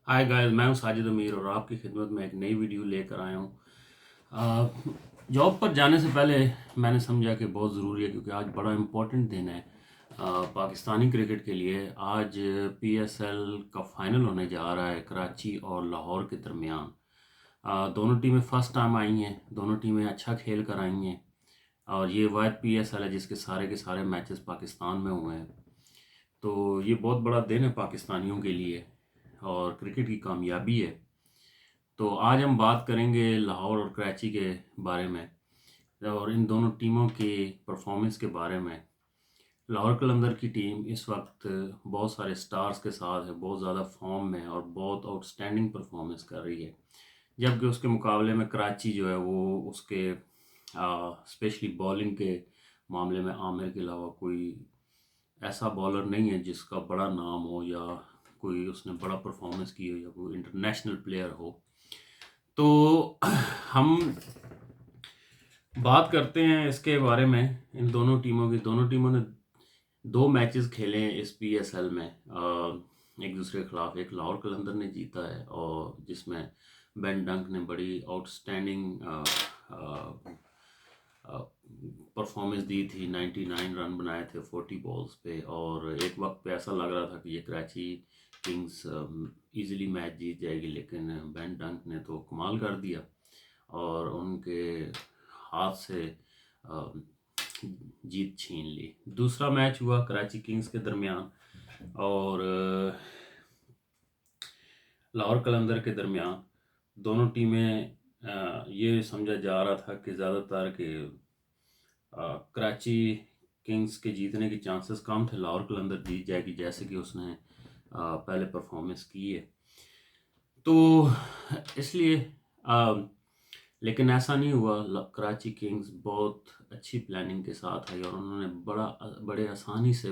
Hi guys, मैं हूं साजिद अमीर और आपकी खिदमत में एक नई वीडियो लेकर आया हूं। जॉब पर जाने से पहले मैंने समझा कि बहुत ज़रूरी है, क्योंकि आज बड़ा इम्पोर्टेंट दिन है पाकिस्तानी क्रिकेट के लिए। आज पीएसएल का फाइनल होने जा रहा है कराची और लाहौर के दरमियान। दोनों टीमें फर्स्ट टाइम आई हैं, दोनों टीमें अच्छा खेल कर आई हैं और ये वाइड पीएसएल है जिसके सारे के सारे मैचेस पाकिस्तान में हुए हैं। तो ये बहुत बड़ा दिन है पाकिस्तानियों के लिए और क्रिकेट की कामयाबी है। तो आज हम बात करेंगे लाहौर और कराची के बारे में और इन दोनों टीमों की परफॉर्मेंस के बारे में। लाहौर कलंदर की टीम इस वक्त बहुत सारे स्टार्स के साथ है, बहुत ज़्यादा फॉर्म में और बहुत आउटस्टैंडिंग परफॉर्मेंस कर रही है, जबकि उसके मुकाबले में कराची जो है वो उसके स्पेशली बॉलिंग के मामले में आमिर के अलावा कोई ऐसा बॉलर नहीं है जिसका बड़ा नाम हो या कोई उसने बड़ा परफॉर्मेंस की हो या कोई इंटरनेशनल प्लेयर हो। तो हम बात करते हैं इसके बारे में, इन दोनों टीमों ने दो मैचेस खेले हैं इस पीएसएल में एक दूसरे के खिलाफ। एक लाहौर कलंदर ने जीता है और जिसमें बेन डंक ने बड़ी आउटस्टैंडिंग परफॉर्मेंस दी थी। 99 रन बनाए थे 40 बॉल्स पे और एक वक्त पे ऐसा लग रहा था कि ये कराची किंग्स इजीली मैच जीत जाएगी, लेकिन बेन डंक ने तो कमाल कर दिया और उनके हाथ से अ, जीत छीन ली। दूसरा मैच हुआ कराची किंग्स के दरमियान और लाहौर कलंदर के दरमियान। दोनों टीमें ये समझा जा रहा था कि ज़्यादातर के कराची किंग्स के जीतने के चांसेस कम थे, लाहौर कलंदर जीत जाएगी जैसे कि उसने पहले परफॉर्मेंस की है। तो इसलिए लेकिन ऐसा नहीं हुआ। कराची किंग्स बहुत अच्छी प्लानिंग के साथ आई और उन्होंने बड़े आसानी से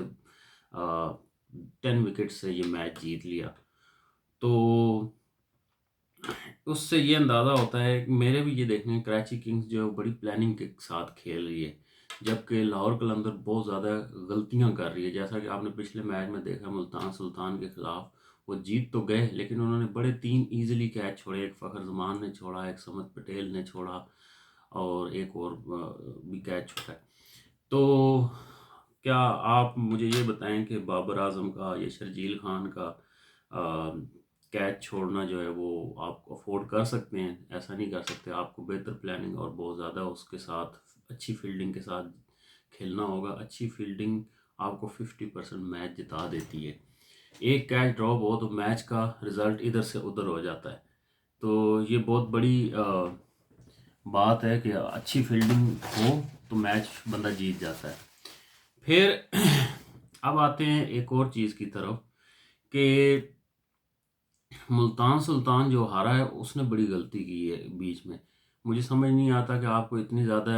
10 विकेट से ये मैच जीत लिया। तो उससे ये अंदाज़ा होता है, मेरे भी ये देखने कराची किंग्स जो है बड़ी प्लानिंग के साथ खेल रही है, जबकि लाहौर कलंदर बहुत ज़्यादा गलतियां कर रही है। जैसा कि आपने पिछले मैच में देखा, मुल्तान सुल्तान के खिलाफ वो जीत तो गए, लेकिन उन्होंने बड़े 3 इजीली कैच छोड़े। एक फ़खर जमान ने छोड़ा, एक समत पटेल ने छोड़ा और एक और भी कैच छोड़ा। तो क्या आप मुझे ये बताएं कि बाबर आजम का या शर्जील खान का कैच छोड़ना जो है वो आप अफोर्ड कर सकते हैं? ऐसा नहीं कर सकते, आपको बेहतर प्लानिंग और बहुत ज़्यादा उसके साथ अच्छी फील्डिंग के साथ खेलना होगा। अच्छी फील्डिंग आपको 50% मैच जिता देती है। एक कैच ड्रॉप हो तो मैच का रिज़ल्ट इधर से उधर हो जाता है। तो ये बहुत बड़ी बात है कि अच्छी फील्डिंग हो तो मैच बंदा जीत जाता है। फिर अब आते हैं एक और चीज़ की तरफ कि मुल्तान सुल्तान जो हारा है उसने बड़ी गलती की है बीच में। मुझे समझ नहीं आता कि आपको इतनी ज़्यादा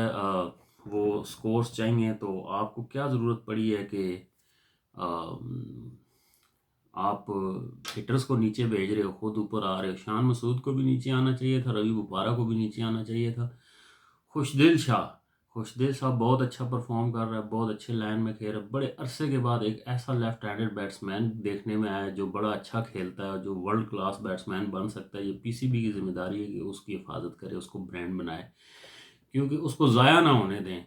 वो स्कोर्स चाहिए तो आपको क्या ज़रूरत पड़ी है कि आप हिटर्स को नीचे भेज रहे हो, खुद ऊपर आ रहे हो। शान मसूद को भी नीचे आना चाहिए था, रवि बुपारा को भी नीचे आना चाहिए था। खुशदिल शाह खुशदिल शाह बहुत अच्छा परफॉर्म कर रहा है, बहुत अच्छे लाइन में खेल रहा है। बड़े अरसे के बाद एक ऐसा लेफ्ट हैंडेड बैट्समैन देखने में आया जो बड़ा अच्छा खेलता है, जो वर्ल्ड क्लास बैट्समैन बन सकता है। ये पीसीबी की जिम्मेदारी है कि उसकी हिफाजत करे, उसको ब्रांड बनाए, क्योंकि उसको ज़ाया ना होने दें।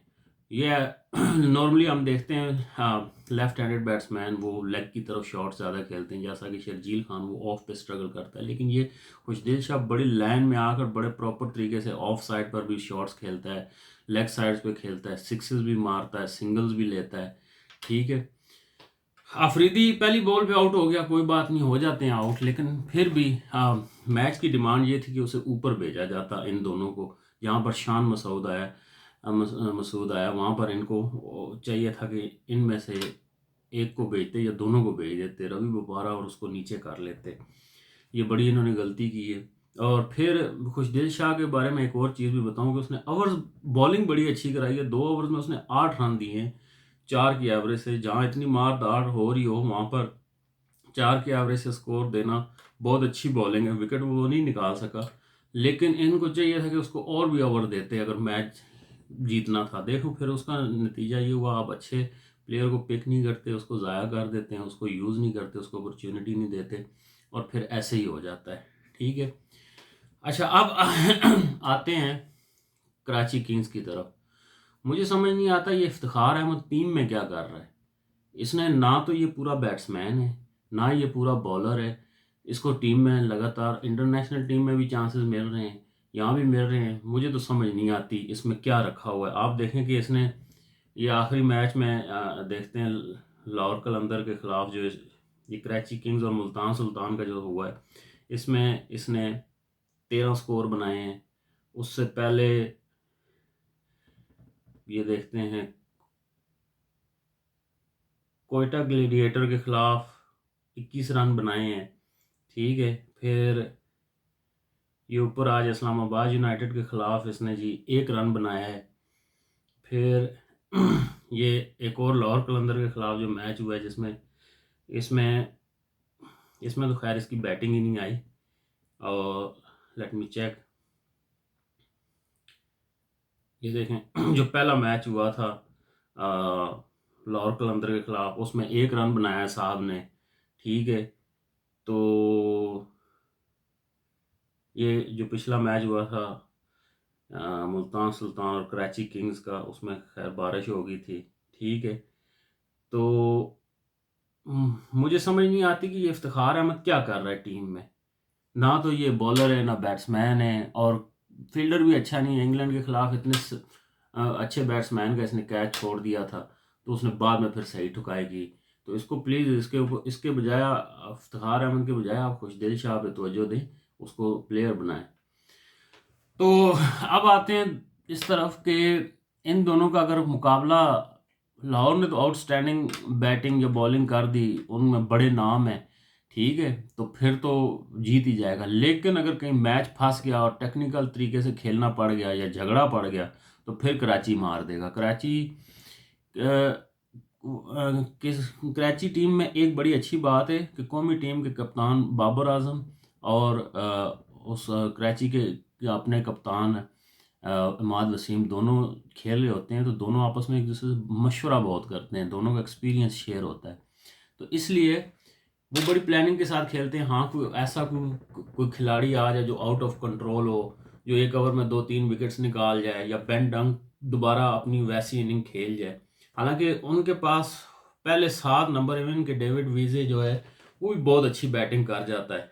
ये नॉर्मली हम देखते हैं लेफ्ट हैंडेड बैट्समैन वो लेग की तरफ शॉट ज़्यादा खेलते हैं, जैसा कि शर्जील खान वो ऑफ पे स्ट्रगल करता है, लेकिन ये खुशदिल शाह बड़ी लाइन में आकर बड़े प्रॉपर तरीके से ऑफ साइड पर भी शॉट्स खेलता है, लेग साइड्स पे खेलता है, सिक्सेस भी मारता है, सिंगल्स भी लेता है। ठीक है, अफरीदी पहली बॉल पे आउट हो गया, कोई बात नहीं, हो जाते हैं आउट, लेकिन फिर भी मैच की डिमांड ये थी कि उसे ऊपर भेजा जाता इन दोनों को। जहाँ पर शान मसूद आया मसूद आया वहाँ पर इनको चाहिए था कि इनमें से एक को भेजते या दोनों को भेज देते, रवि बुपारा और उसको नीचे कर लेते। ये बड़ी इन्होंने गलती की है। और फिर खुशदिल शाह के बारे में एक और चीज़ भी बताऊं कि उसने ओवर्स बॉलिंग बड़ी अच्छी कराई है। 2 ओवर्स में उसने 8 रन दिए हैं 4 की एवरेज से। जहाँ इतनी मार दाड़ हो रही हो वहाँ पर 4 के एवरेज से स्कोर देना बहुत अच्छी बॉलिंग है। विकेट वो नहीं निकाल सका, लेकिन इनको चाहिए था कि उसको और भी ओवर देते अगर मैच जीतना था। देखो फिर उसका नतीजा ये हुआ, आप अच्छे प्लेयर को पिक नहीं करते, उसको ज़ाया कर देते हैं, उसको यूज़ नहीं करते, उसको अपॉर्चुनिटी नहीं देते। और फिर ऐसे ही हो जाता है। ठीक है, अच्छा अब आते हैं कराची किंग्स की तरफ। मुझे समझ नहीं आता ये इफ्तिखार अहमद टीम में क्या कर रहा है। इसने ना तो ये पूरा बैट्समैन है, ना ये पूरा बॉलर है। इसको टीम में लगातार इंटरनेशनल टीम में भी चांसेस मिल रहे हैं, यहाँ भी मिल रहे हैं। मुझे तो समझ नहीं आती इसमें क्या रखा हुआ है। आप देखें कि इसने ये आखिरी मैच में देखते हैं लाहौर कलंदर के खिलाफ जो ये कराची किंग्स और मुल्तान सुल्तान का जो हुआ है, इसमें इसने 13 स्कोर बनाए हैं। उससे पहले ये देखते हैं कोयटा ग्लेडिएटर के खिलाफ 21 रन बनाए हैं। ठीक है, फिर ये ऊपर आज इस्लामाबाद यूनाइटेड के खिलाफ इसने जी 1 रन बनाया है। फिर ये एक और लाहौर कलंदर के खिलाफ जो मैच हुआ है जिसमें इसमें इसमें तो खैर इसकी बैटिंग ही नहीं आई। और लेट मी चेक, ये देखें जो पहला मैच हुआ था लाहौर कलंदर के खिलाफ, उसमें 1 रन बनाया साहब ने। ठीक है, तो ये जो पिछला मैच हुआ था मुल्तान सुल्तान और कराची किंग्स का, उसमें खैर बारिश हो गई थी। ठीक है, तो मुझे समझ नहीं आती कि ये इफ्तिखार अहमद क्या कर रहा है टीम में। ना तो ये बॉलर है ना बैट्समैन है, और फील्डर भी अच्छा नहीं है। इंग्लैंड के खिलाफ इतने अच्छे बैट्समैन का इसने कैच छोड़ दिया था, तो उसने बाद में फिर सही ठुकाई। तो इसको प्लीज़ इसके बजाय इफ्तिखार अहमद के बजाय आप खुशदिल शाह पे तवज्जो दें, उसको प्लेयर बनाएं। तो अब आते हैं इस तरफ के इन दोनों का अगर मुकाबला, लाहौर ने तो आउटस्टैंडिंग बैटिंग या बॉलिंग कर दी, उनमें बड़े नाम हैं। ठीक है, तो फिर तो जीत ही जाएगा। लेकिन अगर कहीं मैच फंस गया और टेक्निकल तरीके से खेलना पड़ गया या झगड़ा पड़ गया, तो फिर कराची मार देगा। कराची टीम में एक बड़ी अच्छी बात है कि कौमी टीम के कप्तान बाबर आजम और उस कराची के अपने कप्तान इमाद वसीम दोनों खेल रहे होते हैं, तो दोनों आपस में एक दूसरे से मशवरा बहुत करते हैं, दोनों का एक्सपीरियंस शेयर होता है। तो इसलिए वो बड़ी प्लानिंग के साथ खेलते हैं। हाँ, कोई ऐसा कोई खिलाड़ी आ जाए जो आउट ऑफ कंट्रोल हो, जो एक ओवर में 2-3 विकेट्स निकाल जाए, या बेन डंक दोबारा अपनी वैसी इनिंग खेल जाए। हालांकि उनके पास पहले 7 नंबर इवन के डेविड वीजे जो है वो भी बहुत अच्छी बैटिंग कर जाता है।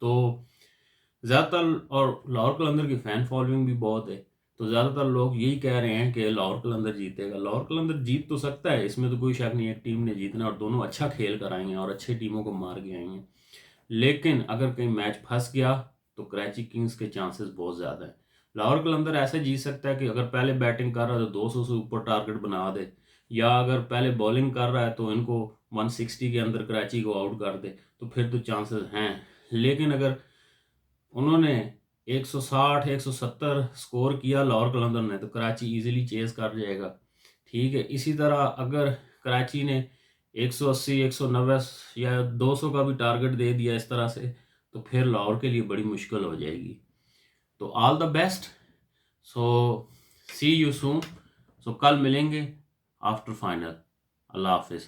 तो ज़्यादातर, और लाहौर कलंदर की फ़ैन फॉलोइंग भी बहुत है, तो ज़्यादातर लोग यही कह रहे हैं कि लाहौर कलंदर जीतेगा। लाहौर कलंदर जीत तो सकता है, इसमें तो कोई शक नहीं है। एक टीम ने जीतना, और दोनों अच्छा खेल कर आई हैं और अच्छी टीमों को मार के आई हैं। लेकिन अगर कहीं मैच फंस गया तो कराची किंग्स के चांसेस बहुत ज़्यादा हैं। लाहौर कलंदर ऐसे जीत सकता है कि अगर पहले बैटिंग कर रहा है तो 200 से ऊपर टारगेट बना दे, या अगर पहले बॉलिंग कर रहा है तो इनको 160 के अंदर कराची को आउट कर दे, तो फिर तो चांसेस हैं। लेकिन अगर उन्होंने 160 170 स्कोर किया लाहौर कलंदर ने, तो कराची इजीली चेस कर जाएगा। ठीक है, इसी तरह अगर कराची ने 180 190 या 200 का भी टारगेट दे दिया इस तरह से, तो फिर लाहौर के लिए बड़ी मुश्किल हो जाएगी। तो all the best, so see you soon. So कल मिलेंगे आफ्टर फाइनल। अल्लाह हाफिज़।